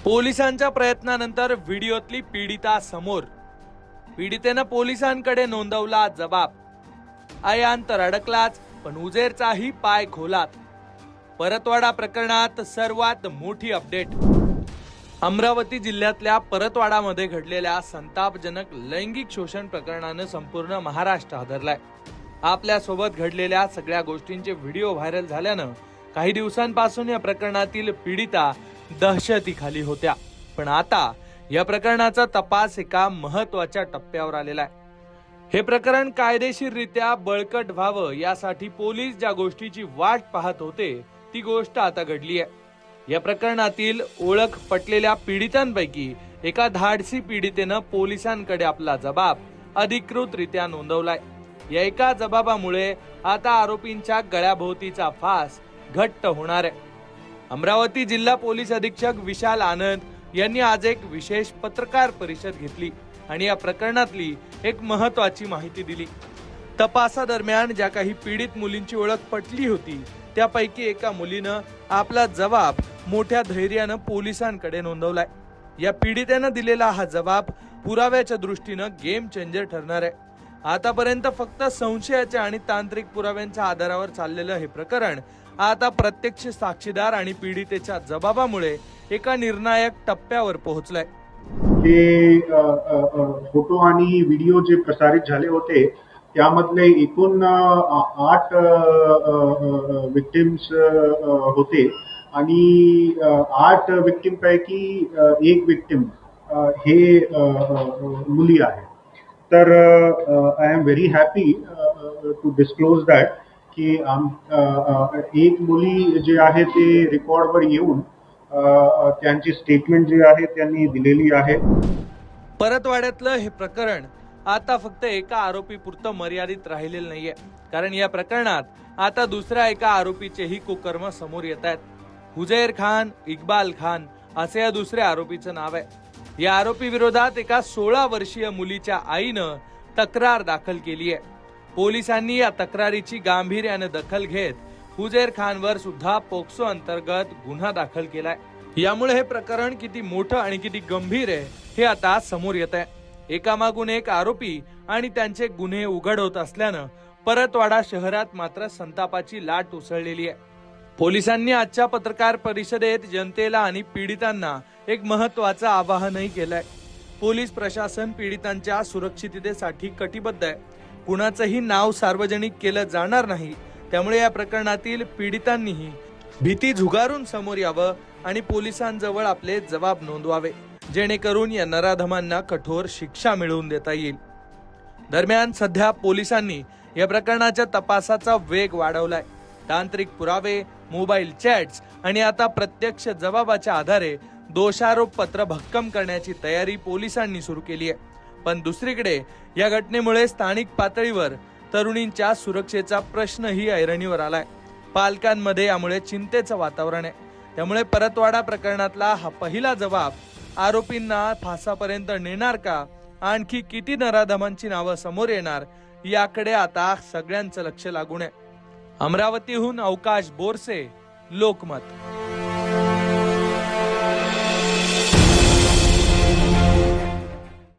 पोलिसांच्या प्रयत्नानंतर व्हिडिओतली पीडिता समोर। पीडितेनं पोलिसांकडे नोंदवला जबाब। आयान तर अडकलाच, पण उजेरचाही पाय खोलात। परतवाडा प्रकरणात सर्वात मोठी अपडेट। अमरावती जिल्ह्यातल्या परतवाडामध्ये घडलेल्या संतापजनक लैंगिक शोषण प्रकरणानं संपूर्ण महाराष्ट्र हादरलाय। आपल्या सोबत घडलेल्या सगळ्या गोष्टींचे व्हिडिओ व्हायरल झाल्यानं काही दिवसांपासून या प्रकरणातील पीडिता दहशतीखाली होत्या। पण आता या प्रकरणाचा तपास एका महत्त्वाच्या टप्प्यावर आलेला आहे। हे प्रकरण कायदेशीररित्या बळकट व्हावं यासाठी पोलीस ज्या गोष्टीची वाट पाहत होते ती गोष्ट आता घडली आहे। या प्रकरणातील ओळख पटलेल्या पीडितांपैकी एका धाडसी पीडितेनं पोलिसांकडे आपला जबाब अधिकृतरित्या नोंदवलाय। या एका जबाबामुळे आता आरोपींच्या गळ्याभोवतीचा फास घट्ट होणार आहे। अमरावती जिल्हा पोलीस अधीक्षक विशाल आनंद यांनी आज एक विशेष पत्रकार परिषद घेतली आणि या प्रकरणातली एक महत्त्वाची माहिती दिली। तपासादरम्यान ज्या काही पीडित मुलींची ओळख पटली होती त्यापैकी एका मुलीनं आपला जबाब मोठ्या धैर्यानं पोलिसांकडे नोंदवलाय। या पीडितेनं दिलेला हा जबाब पुराव्याच्या दृष्टीनं गेम चेंजर ठरणार आहे। आतापर्यंत फक्त संशयाच्या आणि तांत्रिक पुराव्यांच्या आधारावर चाललेलं हे प्रकरण आता प्रत्यक्ष साक्षीदार आणि पीडितेच्या जबाबामुळे एका निर्णायक टप्प्यावर पोहोचलाय। ते फोटो आणि व्हिडिओ जे प्रसारित झाले होते त्यामधले एकूण 8 विक्टिम्स होते आणि 8 विक्टिम पैकी एक विक्टिम हे मुली आहे। तर I am very happy to disclose that की एक मुली जे आहे ते रेकॉर्डवर येऊन त्यांची स्टेटमेंट जी आहे त्यांनी दिलेली आहे। परतवाड्यातलं हे प्रकरण आता फक्त एका आरोपी पुरतं मर्यादित राहिलेलं नाहीये, कारण या प्रकरणात आता दुसऱ्या एका आरोपीचेही कुकर्म समोर येत आहेत। हुजैर खान इक्बाल खान असे या दुसऱ्या आरोपीचं नाव आहे। या आरोपी विरोधात एका 16 वर्षीय मुलीच्या आईनं तक्रार दाखल केली आहे। पोलिसांनी या तक्रारीची गांभीर्याने दखल घेत हुजैर खानवर सुद्धा पोक्सो अंतर्गत गुन्हा दाखल केलाय। यामुळे हे प्रकरण किती मोठं आणि किती गंभीर आहे हे आता समोर येत आहे। एकामागून एक आरोपी आणि त्यांचे गुन्हे उघड होत असल्यानं परतवाडा शहरात मात्र संतापाची लाट उसळलेली आहे। पोलिसांनी आजच्या पत्रकार परिषदेत जनतेला आणि पीडितांना एक महत्त्वाचं आवाहनही केलंय। पोलीस प्रशासन पीडितांच्या सुरक्षिततेसाठी कटिबद्ध आहे। कुणाचंही नाव सार्वजनिक केलं जाणार नाही। त्यामुळे या प्रकरणातील पीडितांनीही भीती झुगारून समोर यावं आणि पोलिसांजवळ आपले जबाब नोंदवावे, जेणेकरून या नराधमांना कठोर शिक्षा मिळवून देता येईल। दरम्यान सध्या पोलिसांनी या प्रकरणाच्या तपासाचा वेग वाढवलाय। तांत्रिक पुरावे, मोबाईल चॅट्स आणि आता प्रत्यक्ष जबाबाच्या आधारे दोषारोप पत्र भक्कम करण्याची तयारी पोलिसांनी सुरू केली आहे। पण दुसरीकडे या घटनेमुळे स्थानिक पातळीवर तरुणींच्या सुरक्षेचा प्रश्नही ऐरणीवर आलाय। पालकांमध्ये यामुळे चिंतेचं वातावरण आहे। त्यामुळे परतवाडा प्रकरणातला हा पहिला जबाब आरोपींना फासापर्यंत नेणार का, आणखी किती नराधमांची नावं समोर येणार याकडे आता सगळ्यांचं लक्ष लागून आहे। अमरावतीहून अवकाश बोरसे, लोकमत।